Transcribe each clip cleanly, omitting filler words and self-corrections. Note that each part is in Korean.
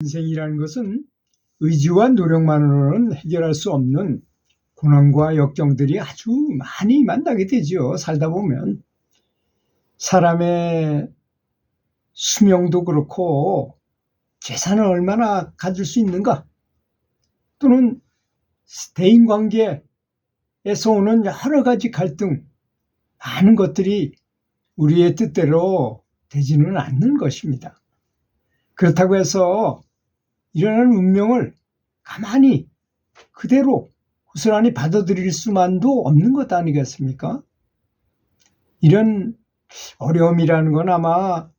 인생이라는 것은 의지와 노력만으로는 해결할 수 없는 고난과 역경들이 아주 많이 만나게 되죠. 살다 보면. 사람의 수명도 그렇고 재산을 얼마나 가질 수 있는가, 또는 대인관계에서 오는 여러 가지 갈등, 많은 것들이 우리의 뜻대로 되지는 않는 것입니다. 그렇다고 해서 일어나는 운명을 가만히 그대로 고스란히 받아들일 수만도 없는 것 아니겠습니까? 이런 어려움이라는 건 아마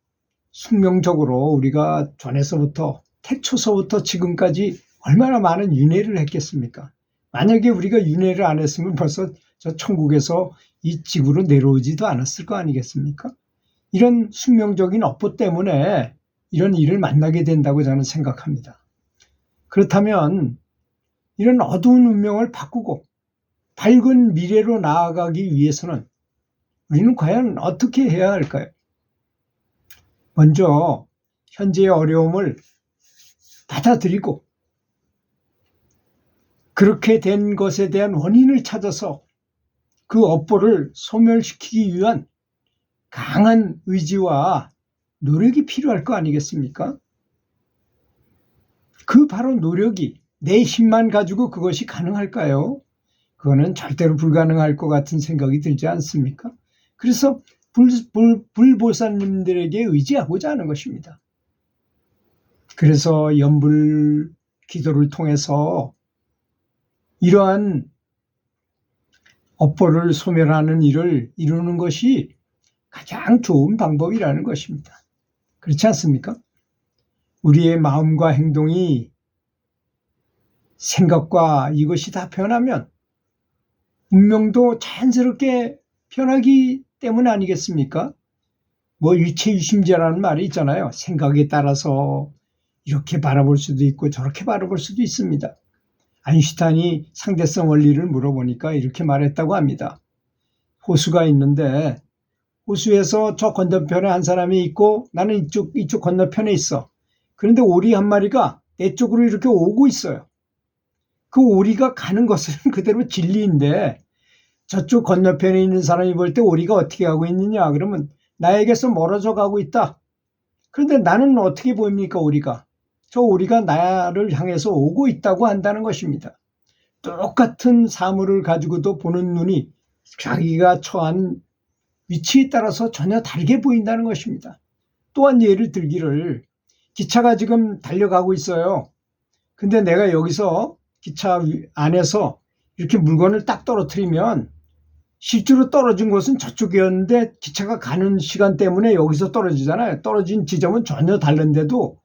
숙명적으로 우리가 전에서부터 태초서부터 지금까지 얼마나 많은 윤회를 했겠습니까? 만약에 우리가 윤회를 안 했으면 벌써 저 천국에서 이 지구로 내려오지도 않았을 거 아니겠습니까? 이런 숙명적인 업보 때문에 이런 일을 만나게 된다고 저는 생각합니다. 그렇다면 이런 어두운 운명을 바꾸고 밝은 미래로 나아가기 위해서는 우리는 과연 어떻게 해야 할까요? 먼저 현재의 어려움을 받아들이고 그렇게 된 것에 대한 원인을 찾아서 그 업보를 소멸시키기 위한 강한 의지와 노력이 필요할 거 아니겠습니까? 그 바로 노력이, 내 힘만 가지고 그것이 가능할까요? 그거는 절대로 불가능할 것 같은 생각이 들지 않습니까? 그래서 불보살님들에게 의지하고자 하는 것입니다. 그래서 연불 기도를 통해서 이러한 업보를 소멸하는 일을 이루는 것이 가장 좋은 방법이라는 것입니다. 그렇지 않습니까? 우리의 마음과 행동이, 생각과 이것이 다 변하면 운명도 자연스럽게 변하기 때문 아니겠습니까? 일체유심제라는 말이 있잖아요. 생각에 따라서 이렇게 바라볼 수도 있고 저렇게 바라볼 수도 있습니다. 아인슈타인이 상대성 원리를 물어보니까 이렇게 말했다고 합니다. 호수가 있는데 호수에서 저 건너편에 한 사람이 있고 나는 이쪽 건너편에 있어. 그런데 오리 한 마리가 내 쪽으로 이렇게 오고 있어요. 그 오리가 가는 것은 그대로 진리인데 저쪽 건너편에 있는 사람이 볼 때 오리가 어떻게 가고 있느냐? 그러면 나에게서 멀어져 가고 있다. 그런데 나는 어떻게 보입니까? 저 오리가 나를 향해서 오고 있다고 한다는 것입니다. 똑같은 사물을 가지고도 보는 눈이 자기가 처한 위치에 따라서 전혀 다르게 보인다는 것입니다. 또한 예를 들기를, 기차가 지금 달려가고 있어요. 근데 내가 여기서 기차 안에서 이렇게 물건을 딱 떨어뜨리면 실제로 떨어진 곳은 저쪽이었는데 기차가 가는 시간 때문에 여기서 떨어지잖아요. 떨어진 지점은 전혀 다른데도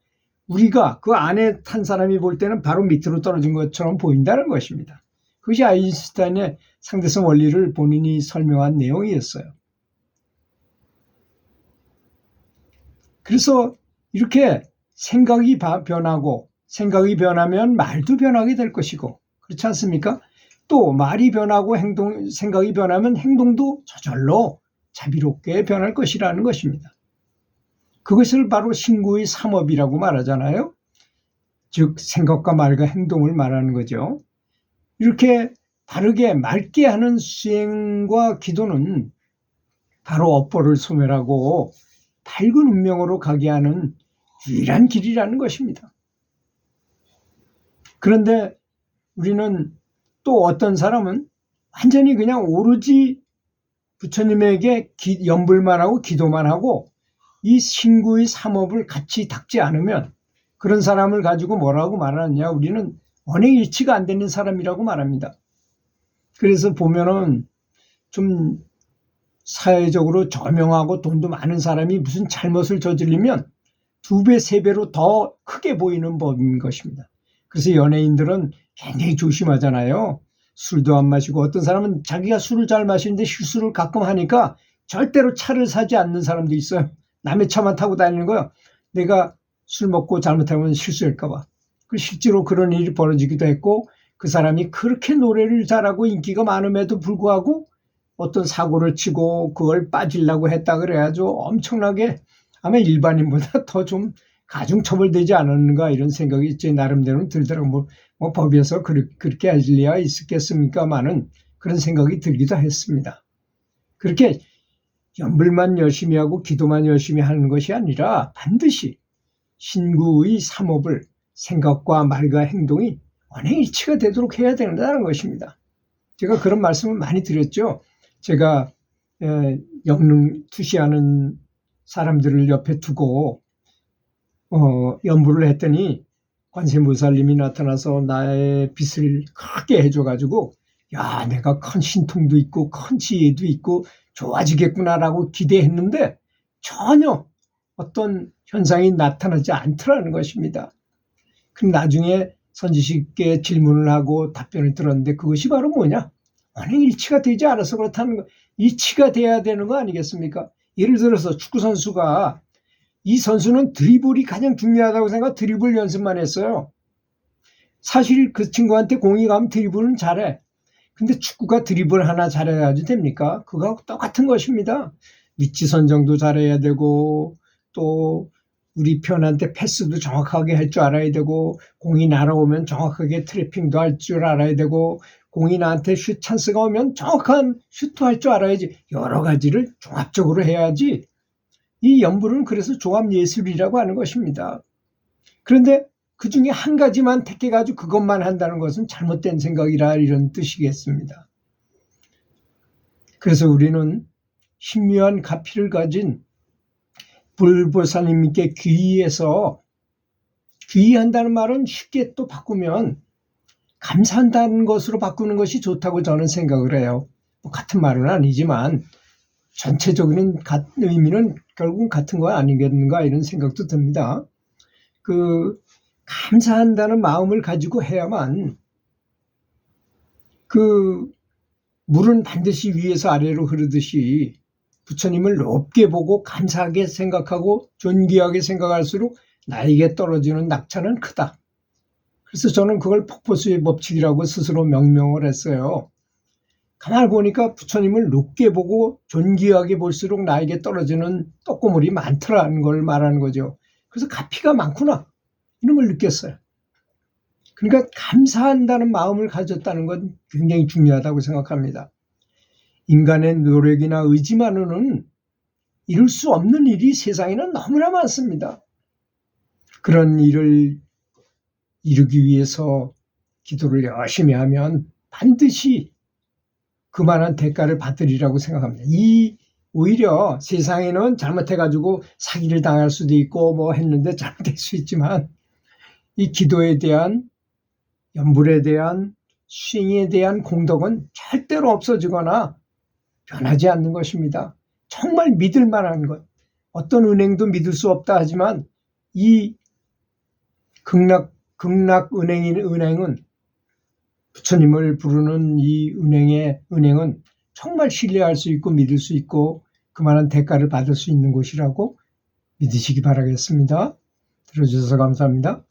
우리가 그 안에 탄 사람이 볼 때는 바로 밑으로 떨어진 것처럼 보인다는 것입니다. 그것이 아인슈타인의 상대성 원리를 본인이 설명한 내용이었어요. 그래서 이렇게 생각이 변하고, 생각이 변하면 말도 변하게 될 것이고, 그렇지 않습니까? 또 말이 변하고 생각이 변하면 행동도 저절로 자비롭게 변할 것이라는 것입니다. 그것을 바로 신구의 삼업이라고 말하잖아요. 즉 생각과 말과 행동을 말하는 거죠. 이렇게 바르게 맑게 하는 수행과 기도는 바로 업보를 소멸하고 밝은 운명으로 가게 하는 유일한 길이라는 것입니다. 그런데 우리는 또 어떤 사람은 완전히 그냥 오로지 부처님에게 연불만 하고 기도만 하고 이 신구의 삼업을 같이 닦지 않으면 그런 사람을 가지고 뭐라고 말하느냐, 우리는 언행일치가 안 되는 사람이라고 말합니다. 그래서 보면은 좀 사회적으로 저명하고 돈도 많은 사람이 무슨 잘못을 저지르면 2배, 3배로 더 크게 보이는 법인 것입니다. 그래서 연예인들은 굉장히 조심하잖아요. 술도 안 마시고, 어떤 사람은 자기가 술을 잘 마시는데 실수를 가끔 하니까 절대로 차를 사지 않는 사람도 있어요. 남의 차만 타고 다니는 거예요. 내가 술 먹고 잘못하면 실수할까 봐. 실제로 그런 일이 벌어지기도 했고, 그 사람이 그렇게 노래를 잘하고 인기가 많음에도 불구하고 어떤 사고를 치고 그걸 빠지려고 했다 그래가지고 엄청나게 아마 일반인보다 더 좀 가중처벌되지 않았는가 이런 생각이 제 나름대로는 들더라고요. 뭐 법에서 그렇게 할 리가 있었겠습니까마는 그런 생각이 들기도 했습니다. 그렇게 연불만 열심히 하고 기도만 열심히 하는 것이 아니라 반드시 신구의 삼업을 생각과 말과 행동이 언행일치가 되도록 해야 된다는 것입니다. 제가 그런 말씀을 많이 드렸죠. 제가 영능 투시하는 사람들을 옆에 두고 연부를 했더니 관세음보살님이 나타나서 나의 빚을 크게 해줘가지고 야, 내가 큰 신통도 있고 큰 지혜도 있고 좋아지겠구나라고 기대했는데 전혀 어떤 현상이 나타나지 않더라는 것입니다. 그럼 나중에 선지식께 질문을 하고 답변을 들었는데 그것이 바로 뭐냐? 언행일치가 되지 않아서 그렇다는 거. 일치가 돼야 되는 거 아니겠습니까? 예를 들어서 축구선수가 이 선수는 드리블이 가장 중요하다고 생각하고 드리블 연습만 했어요. 사실 그 친구한테 공이 가면 드리블은 잘해. 근데 축구가 드리블 하나 잘해야지 됩니까? 그거하고 똑같은 것입니다. 위치 선정도 잘해야 되고 또 우리 편한테 패스도 정확하게 할 줄 알아야 되고 공이 날아오면 정확하게 트래핑도 할 줄 알아야 되고 공이 나한테 슛 찬스가 오면 정확한 슛도 할 줄 알아야지. 여러 가지를 종합적으로 해야지. 이 연불은 그래서 종합예술이라고 하는 것입니다. 그런데 그중에 한 가지만 택해가지고 그것만 한다는 것은 잘못된 생각이라 이런 뜻이겠습니다. 그래서 우리는 신묘한 가피를 가진 불보살님께 귀의해서, 귀의한다는 말은 쉽게 또 바꾸면 감사한다는 것으로 바꾸는 것이 좋다고 저는 생각을 해요. 뭐 같은 말은 아니지만 전체적인 의미는 결국은 같은 거 아니겠는가 이런 생각도 듭니다. 감사한다는 마음을 가지고 해야만 물은 반드시 위에서 아래로 흐르듯이 부처님을 높게 보고 감사하게 생각하고 존귀하게 생각할수록 나에게 떨어지는 낙차는 크다. 그래서 저는 그걸 폭포수의 법칙이라고 스스로 명명을 했어요. 가만히 보니까 부처님을 높게 보고 존귀하게 볼수록 나에게 떨어지는 떡고물이 많더라는 걸 말하는 거죠. 그래서 가피가 많구나 이런 걸 느꼈어요. 그러니까 감사한다는 마음을 가졌다는 건 굉장히 중요하다고 생각합니다. 인간의 노력이나 의지만으로는 이룰 수 없는 일이 세상에는 너무나 많습니다. 그런 일을 이루기 위해서 기도를 열심히 하면 반드시 그만한 대가를 받으리라고 생각합니다. 오히려 세상에는 잘못해가지고 사기를 당할 수도 있고 뭐 했는데 잘못될 수 있지만 이 기도에 대한 연불에 대한 수행에 대한 공덕은 절대로 없어지거나 변하지 않는 것입니다. 정말 믿을 만한 것. 어떤 은행도 믿을 수 없다 하지만 이 극락은행은 부처님을 부르는 이 은행은 정말 신뢰할 수 있고 믿을 수 있고 그만한 대가를 받을 수 있는 곳이라고 믿으시기 바라겠습니다. 들어주셔서 감사합니다.